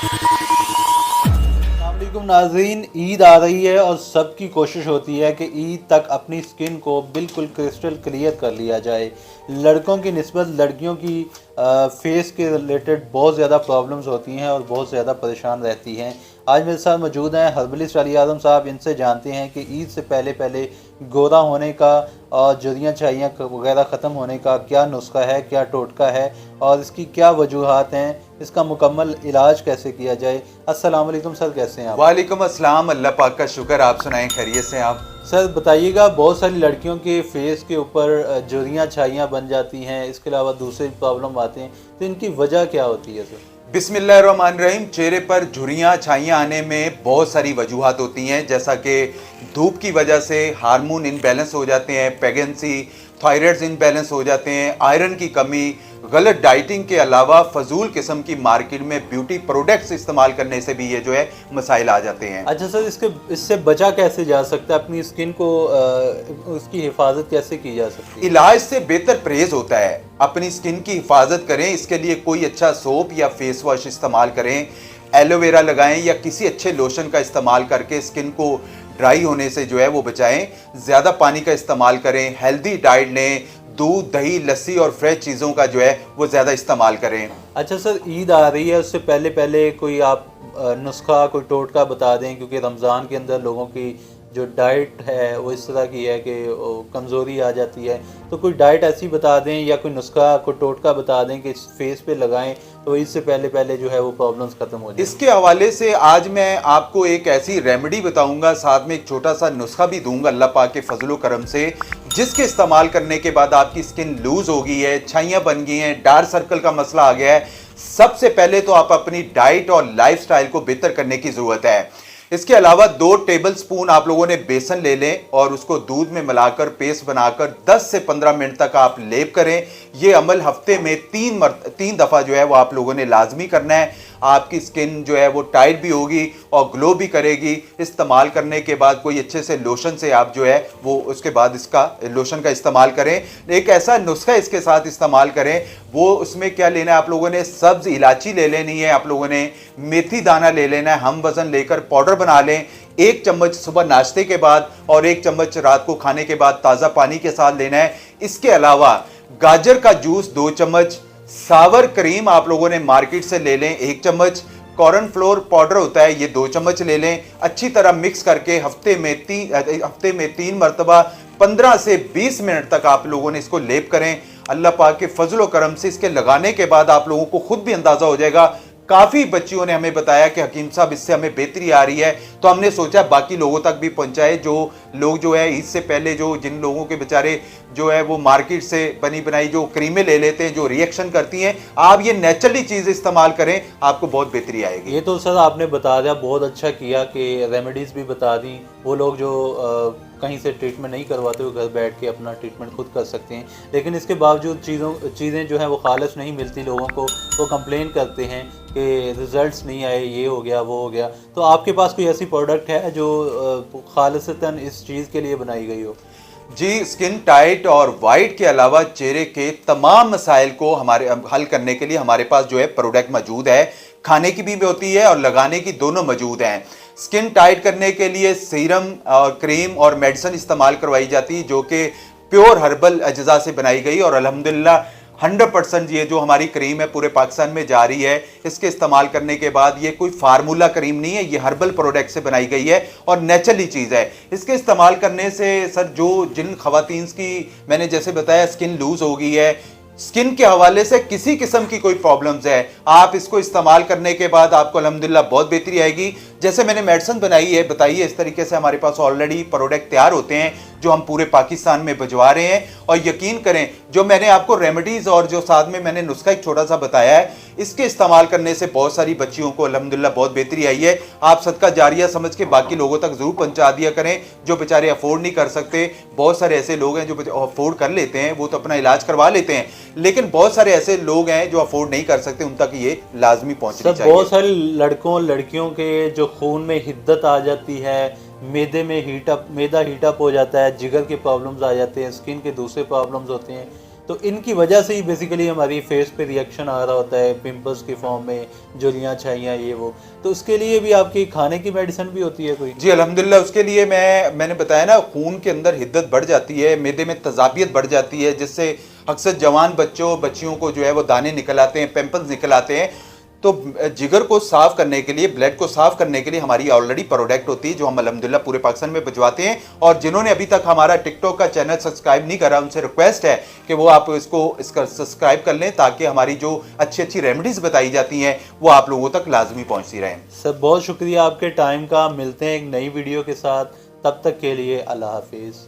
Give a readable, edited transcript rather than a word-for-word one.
अस्सलामुअलैकुम नाज़रीन, ईद आ रही है और सबकी कोशिश होती है कि ईद तक अपनी स्किन को बिल्कुल क्रिस्टल क्लियर कर लिया जाए। लड़कों की निस्बत लड़कियों की फेस के रिलेटेड बहुत ज़्यादा प्रॉब्लम्स होती हैं और बहुत ज़्यादा परेशान रहती हैं। आज मेरे साथ मौजूद हैं हर्बलिस्ट अली आज़म साहब। इनसे जानते हैं कि ईद से पहले पहले गोरा होने का और जुर्रियाँ छाइयाँ वगैरह ख़त्म होने का क्या नुस्खा है, क्या टोटका है और इसकी क्या वजूहात हैं, इसका मुकम्मल इलाज कैसे किया जाए। अस्सलाम वालेकुम सर, कैसे हैं आप? वालेकुम अस्सलाम, अल्लाह पाक का शुक्र। आप सुनाएं, खैरियत से आप? सर बताइएगा, बहुत सारी लड़कियों के फेस के ऊपर जुर्रियाँ छाइयाँ बन जाती हैं, इसके अलावा दूसरे प्रॉब्लम आते हैं, तो इनकी वजह क्या होती है सर? बिस्मिल्लाहिर्रहमानिर्रहीम। चेहरे पर झुर्रियाँ छाइयाँ आने में बहुत सारी वजूहात होती हैं, जैसा कि धूप की वजह से हार्मोन इनबैलेंस हो जाते हैं, प्रेगनेंसी, थायराइड्स इनबैलेंस हो जाते हैं, आयरन की कमी, गलत डाइटिंग के अलावा फजूल किस्म की मार्केट में ब्यूटी प्रोडक्ट्स इस्तेमाल करने से भी ये जो है मसाइल आ जाते हैं। अच्छा सर, इससे बचा कैसे जा सकता है? अपनी स्किन को उसकी हिफाजत कैसे की जा सकती है? इलाज से बेहतर परहेज होता है। अपनी स्किन की हिफाजत करें, इसके लिए कोई अच्छा सोप या फेस वॉश इस्तेमाल करें, एलोवेरा लगाएं या किसी अच्छे लोशन का इस्तेमाल करके स्किन को ड्राई होने से जो है वो बचाएं। ज़्यादा पानी का इस्तेमाल करें, हेल्दी डाइट लें, दूध, दही, लस्सी और फ्रेश चीज़ों का जो है वो ज़्यादा इस्तेमाल करें। अच्छा सर, ईद आ रही है, उससे पहले पहले कोई आप नुस्खा, कोई टोटका बता दें, क्योंकि रमज़ान के अंदर लोगों की जो डाइट है वो इस तरह की है कि कमज़ोरी आ जाती है। तो कोई डाइट ऐसी बता दें या कोई नुस्खा, कोई टोटका बता दें कि इस फेस पे लगाएं तो इससे पहले पहले जो है वो प्रॉब्लम्स ख़त्म हो जाए। इसके हवाले से आज मैं आपको एक ऐसी रेमेडी बताऊंगा, साथ में एक छोटा सा नुस्खा भी दूंगा अल्लाह पाक के फजलो करम से, जिसके इस्तेमाल करने के बाद आपकी स्किन लूज हो गई है, छाइयाँ बन गई हैं, डार्क सर्कल का मसला आ गया है। सबसे पहले तो आप अपनी डाइट और लाइफस्टाइल को बेहतर करने की जरूरत है। इसके अलावा 2 टेबल स्पून आप लोगों ने बेसन ले लें और उसको दूध में मिलाकर पेस्ट बनाकर 10 से 15 मिनट तक आप लेप करें। यह अमल हफ्ते में 3 दफ़ा जो है वो आप लोगों ने लाजमी करना है। आपकी स्किन जो है वो टाइट भी होगी और ग्लो भी करेगी। इस्तेमाल करने के बाद कोई अच्छे से लोशन से आप जो है वो उसके बाद इसका लोशन का इस्तेमाल करें। एक ऐसा नुस्खा इसके साथ इस्तेमाल करें, वो उसमें क्या लेना है आप लोगों ने, सब्ज इलायची ले लेनी है, आप लोगों ने मेथी दाना ले लेना है, हम वज़न लेकर पाउडर बना लें। 1 चम्मच सुबह नाश्ते के बाद और 1 चम्मच रात को खाने के बाद ताज़ा पानी के साथ लेना है। इसके अलावा गाजर का जूस 2 चम्मच, सावर क्रीम आप लोगों ने मार्केट से ले लें 1 चम्मच, कॉर्न फ्लोर पाउडर होता है ये 2 चम्मच ले लें। अच्छी तरह मिक्स करके हफ्ते में 3 मरतबा 15 से 20 मिनट तक आप लोगों ने इसको लेप करें। अल्लाह पाक के फजलो करम से इसके लगाने के बाद आप लोगों को खुद भी अंदाजा हो जाएगा। काफ़ी बच्चियों ने हमें बताया कि हकीम साहब इससे हमें बेहतरी आ रही है, तो हमने सोचा बाकी लोगों तक भी पहुंचाए। जो लोग जो है इससे पहले जो जिन लोगों के बेचारे जो है वो मार्केट से बनी बनाई जो क्रीमें ले लेते हैं, जो रिएक्शन करती हैं, आप ये नेचुरली चीज़ इस्तेमाल करें, आपको बहुत बेहतरी आएगी। ये तो सर आपने बता दिया, बहुत अच्छा किया कि रेमेडीज़ भी बता दी। वो लोग जो कहीं से ट्रीटमेंट नहीं करवाते, वो घर बैठ के अपना ट्रीटमेंट खुद कर सकते हैं। लेकिन इसके बावजूद चीज़ें जो हैं वो खालिस नहीं मिलती लोगों को, वो कंप्लेन करते हैं कि रिज़ल्ट्स नहीं आए, ये हो गया, वो हो गया। तो आपके पास कोई ऐसी प्रोडक्ट है जो खालिसतन इस चीज़ के लिए बनाई गई हो? जी, स्किन टाइट और वाइट के अलावा चेहरे के तमाम मसाइल को हमारे हल करने के लिए हमारे पास जो है प्रोडक्ट मौजूद है। खाने की भी होती है और लगाने की दोनों मौजूद हैं। स्किन टाइट करने के लिए सीरम और क्रीम और मेडिसिन इस्तेमाल करवाई जाती है, जो कि प्योर हर्बल अज्जा से बनाई गई और अल्हम्दुलिल्लाह 100% ये जो हमारी क्रीम है पूरे पाकिस्तान में जारी है। इसके इस्तेमाल करने के बाद ये कोई फार्मूला क्रीम नहीं है, ये हर्बल प्रोडक्ट से बनाई गई है और नेचुरली चीज़ है। इसके इस्तेमाल करने से सर जो जिन खवातीन की मैंने जैसे बताया स्किन लूज हो गई है, स्किन के हवाले से किसी किस्म की कोई प्रॉब्लम्स है, आप इसको इस्तेमाल करने के बाद आपको अल्हम्दुलिल्लाह बहुत बेहतरी आएगी। जैसे मैंने मेडिसिन बनाई है बताई है, इस तरीके से हमारे पास ऑलरेडी प्रोडक्ट तैयार होते हैं जो हम पूरे पाकिस्तान में भिजवा रहे हैं। और यकीन करें, जो मैंने आपको रेमेडीज़ और जो साथ में मैंने नुस्खा एक छोटा सा बताया है, इसके इस्तेमाल करने से बहुत सारी बच्चियों को अल्हम्दुलिल्लाह बहुत बेहतरी आई है। आप सदका जारिया समझ के बाकी लोगों तक ज़रूर पहुंचा दिया करें जो बेचारे अफोर्ड नहीं कर सकते। बहुत सारे ऐसे लोग हैं जो अफोर्ड कर लेते हैं, वो तो अपना इलाज करवा लेते हैं, लेकिन बहुत सारे ऐसे लोग हैं जो अफोर्ड नहीं कर सकते, उन तक ये लाजमी पहुंचनी चाहिए। बहुत सारे लड़कों लड़कियों के जो खून में हिद्दत आ जाती है, मैदे में मैदा हीटअप हो जाता है, जिगर के प्रॉब्लम्स आ जाते हैं, स्किन के दूसरे प्रॉब्लम्स होते हैं, तो इनकी वजह से ही बेसिकली हमारी फेस पे रिएक्शन आ रहा होता है, पिंपल्स की फॉर्म में, झुर्रियाँ छाइयाँ ये वो। तो उसके लिए भी आपकी खाने की मेडिसिन भी होती है कोई? जी अल्हम्दुलिल्लाह, उसके लिए मैंने बताया ना, खून के अंदर हिद्दत बढ़ जाती है, मैदे में तजाबियत बढ़ जाती है, जिससे अक्सर जवान बच्चियों को जो है वो दाने निकल आते हैं, पिंपल्स निकल आते हैं। तो जिगर को साफ करने के लिए, ब्लड को साफ करने के लिए हमारी ऑलरेडी प्रोडक्ट होती है जो हम अल्हम्दुलिल्लाह पूरे पाकिस्तान में भिजवाते हैं। और जिन्होंने अभी तक हमारा टिकटॉक का चैनल सब्सक्राइब नहीं करा, उनसे रिक्वेस्ट है कि वो आप इसका सब्सक्राइब कर लें, ताकि हमारी जो अच्छी अच्छी रेमेडीज बताई जाती हैं वो आप लोगों तक लाजमी पहुंचती रहें। सर बहुत शुक्रिया आपके टाइम का। मिलते हैं एक नई वीडियो के साथ, तब तक के लिए अल्लाह हाफिज़।